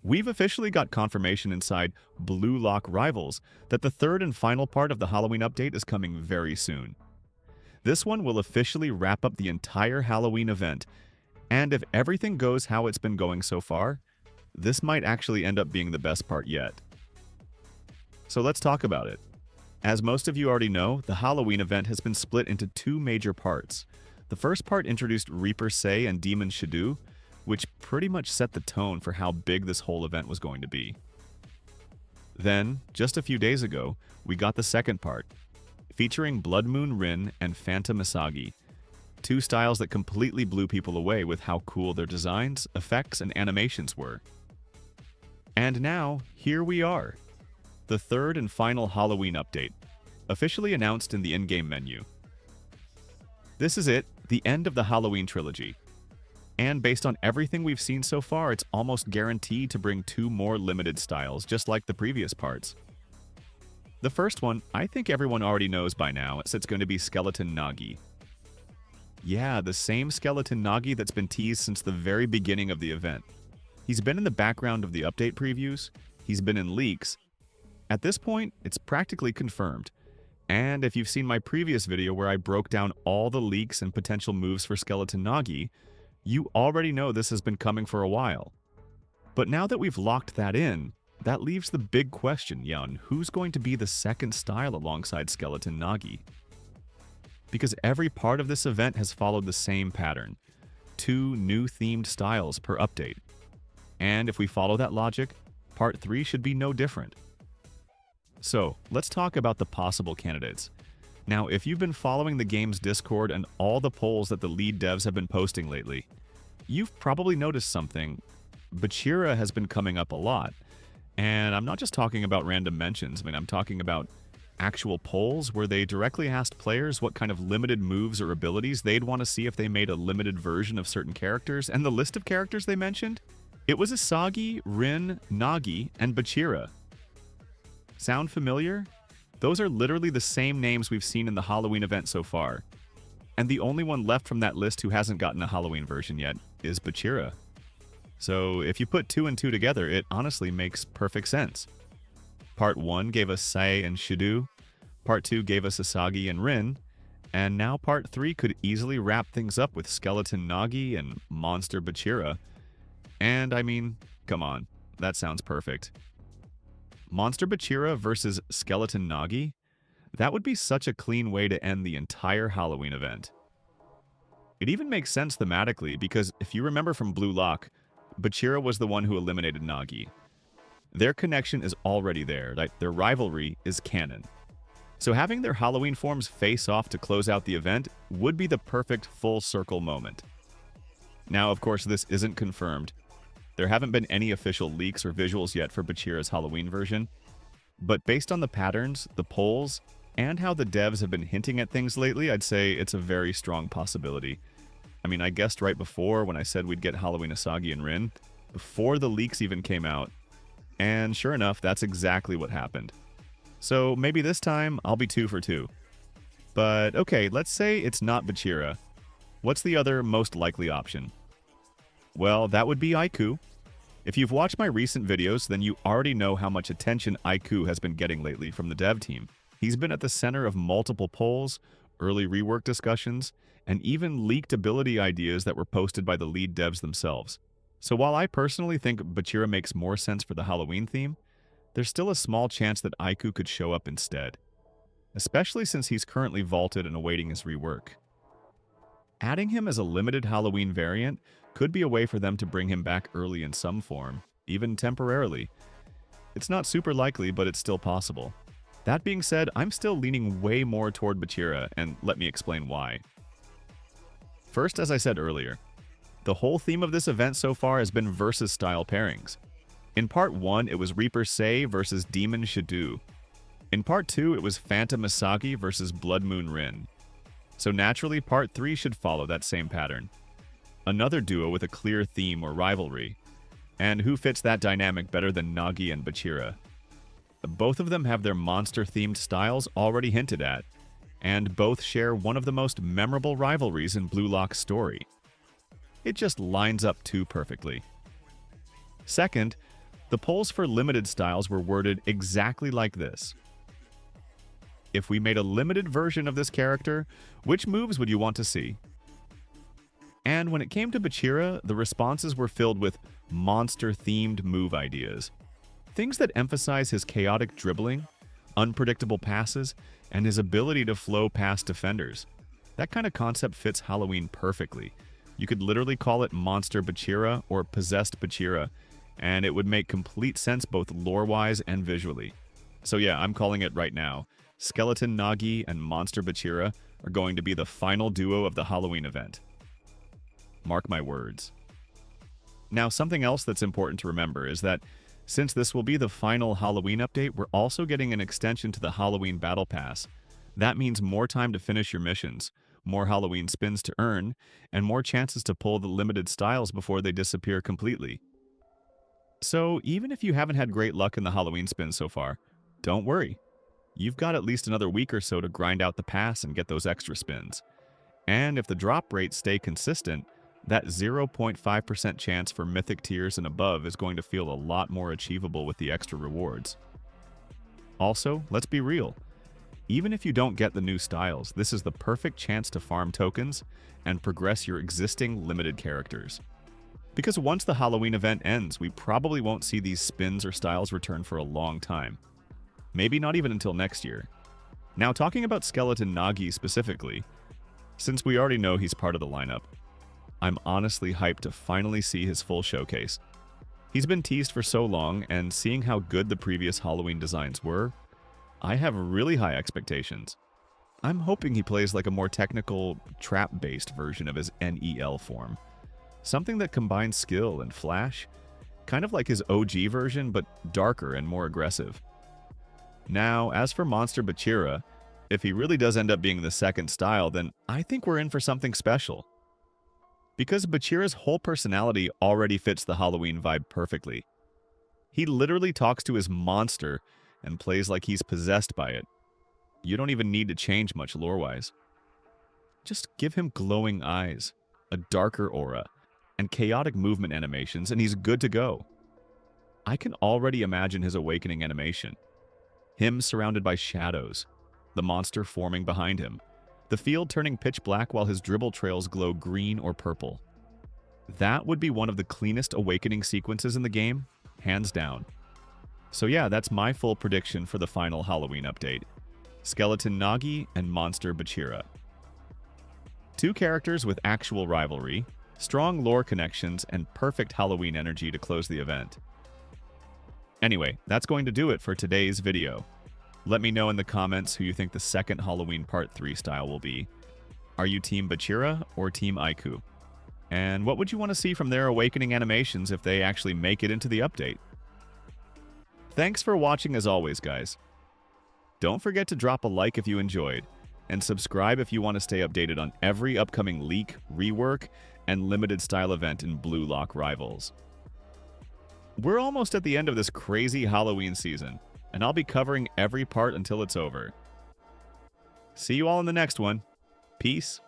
We've officially got confirmation inside Blue Lock Rivals that the third and final part of the Halloween update is coming very soon. This one will officially wrap up the entire Halloween event, and if everything goes how it's been going so far, this might actually end up being the best part yet. So let's talk about it. As most of you already know, the Halloween event has been split into two major parts. The first part introduced Reaper Say and Demon Shadow, which pretty much set the tone for how big this whole event was going to be. Then, just a few days ago, we got the second part, featuring Blood Moon Rin and Phantom Asagi, two styles that completely blew people away with how cool their designs, effects, and animations were. And now, here we are. The third and final Halloween update, officially announced in the in-game menu. This is it, the end of the Halloween trilogy. And based on everything we've seen so far, it's almost guaranteed to bring two more limited styles, just like the previous parts. The first one, I think everyone already knows by now, as it's going to be Skeleton Nagi. Yeah, the same Skeleton Nagi that's been teased since the very beginning of the event. He's been in the background of the update previews, he's been in leaks. At this point, it's practically confirmed. And if you've seen my previous video where I broke down all the leaks and potential moves for Skeleton Nagi, you already know this has been coming for a while. But now that we've locked that in, that leaves the big question, on who's going to be the second style alongside Skeleton Nagi? Because every part of this event has followed the same pattern, two new themed styles per update. And if we follow that logic, Part 3 should be no different. So, let's talk about the possible candidates. Now, if you've been following the game's Discord and all the polls that the lead devs have been posting lately, you've probably noticed something. Bachira has been coming up a lot. And I'm not just talking about random mentions, I'm talking about actual polls where they directly asked players what kind of limited moves or abilities they'd want to see if they made a limited version of certain characters, and the list of characters they mentioned? It was Asagi, Rin, Nagi, and Bachira. Sound familiar? Those are literally the same names we've seen in the Halloween event so far. And the only one left from that list who hasn't gotten a Halloween version yet is Bachira. So if you put two and two together, it honestly makes perfect sense. Part 1 gave us Sae and Shadow, Part 2 gave us Asagi and Rin, and now Part 3 could easily wrap things up with Skeleton Nagi and Monster Bachira. And come on, that sounds perfect. Monster Bachira versus Skeleton Nagi? That would be such a clean way to end the entire Halloween event. It even makes sense thematically because if you remember from Blue Lock, Bachira was the one who eliminated Nagi. Their connection is already there, their rivalry is canon. So having their Halloween forms face off to close out the event would be the perfect full circle moment. Now, of course, this isn't confirmed. There haven't been any official leaks or visuals yet for Bachira's Halloween version, but based on the patterns, the polls, and how the devs have been hinting at things lately, I'd say it's a very strong possibility. I guessed right before when I said we'd get Halloween Asagi and Rin, before the leaks even came out, and sure enough, that's exactly what happened. So maybe this time, I'll be 2 for 2. But okay, let's say it's not Bachira. What's the other most likely option? Well, that would be Aiku. If you've watched my recent videos, then you already know how much attention Aiku has been getting lately from the dev team. He's been at the center of multiple polls, early rework discussions, and even leaked ability ideas that were posted by the lead devs themselves. So while I personally think Bachira makes more sense for the Halloween theme, there's still a small chance that Aiku could show up instead, especially since he's currently vaulted and awaiting his rework. Adding him as a limited Halloween variant could be a way for them to bring him back early in some form, even temporarily. It's not super likely, but it's still possible. That being said, I'm still leaning way more toward Bachira, and let me explain why. First, as I said earlier, the whole theme of this event so far has been versus-style pairings. In Part 1, it was Reaper Say versus Demon Shadow. In Part 2, it was Phantom Asagi versus Blood Moon Rin. So naturally, Part 3 should follow that same pattern. Another duo with a clear theme or rivalry. And who fits that dynamic better than Nagi and Bachira? Both of them have their monster-themed styles already hinted at, and both share one of the most memorable rivalries in Blue Lock's story. It just lines up too perfectly. Second, The polls for limited styles were worded exactly like this. If we made a limited version of this character, which moves would you want to see? And when it came to Bachira, the responses were filled with monster-themed move ideas. Things that emphasize his chaotic dribbling, unpredictable passes, and his ability to flow past defenders. That kind of concept fits Halloween perfectly. You could literally call it Monster Bachira or Possessed Bachira, and it would make complete sense both lore-wise and visually. So yeah, I'm calling it right now. Skeleton Nagi and Monster Bachira are going to be the final duo of the Halloween event. Mark my words. Now, something else that's important to remember is that since this will be the final Halloween update, we're also getting an extension to the Halloween Battle Pass. That means more time to finish your missions, more Halloween spins to earn, and more chances to pull the limited styles before they disappear completely. So even if you haven't had great luck in the Halloween spins so far, don't worry. You've got at least another week or so to grind out the pass and get those extra spins. And if the drop rates stay consistent, that 0.5% chance for mythic tiers and above is going to feel a lot more achievable with the extra rewards. Also, let's be real. Even if you don't get the new styles, this is the perfect chance to farm tokens and progress your existing limited characters. Because once the Halloween event ends, we probably won't see these spins or styles return for a long time. Maybe not even until next year. Now, talking about Skeleton Nagi specifically, since we already know he's part of the lineup, I'm honestly hyped to finally see his full showcase. He's been teased for so long, and seeing how good the previous Halloween designs were, I have really high expectations. I'm hoping he plays like a more technical, trap-based version of his NEL form. Something that combines skill and flash, kind of like his OG version, but darker and more aggressive. Now, as for Monster Bachira, if he really does end up being the second style, then I think we're in for something special. Because Bachira's whole personality already fits the Halloween vibe perfectly. He literally talks to his monster and plays like he's possessed by it. You don't even need to change much lore-wise. Just give him glowing eyes, a darker aura, and chaotic movement animations, and he's good to go. I can already imagine his awakening animation. Him surrounded by shadows, the monster forming behind him, the field turning pitch black while his dribble trails glow green or purple. That would be one of the cleanest awakening sequences in the game, hands down. So yeah, that's my full prediction for the final Halloween update. Skeleton Nagi and Monster Bachira. Two characters with actual rivalry, strong lore connections, and perfect Halloween energy to close the event. Anyway, that's going to do it for today's video. Let me know in the comments who you think the second Halloween Part 3 style will be. Are you Team Bachira or Team Aiku? And what would you want to see from their awakening animations if they actually make it into the update? Thanks for watching as always, guys. Don't forget to drop a like if you enjoyed, and subscribe if you want to stay updated on every upcoming leak, rework, and limited style event in Blue Lock Rivals. We're almost at the end of this crazy Halloween season, and I'll be covering every part until it's over. See you all in the next one. Peace.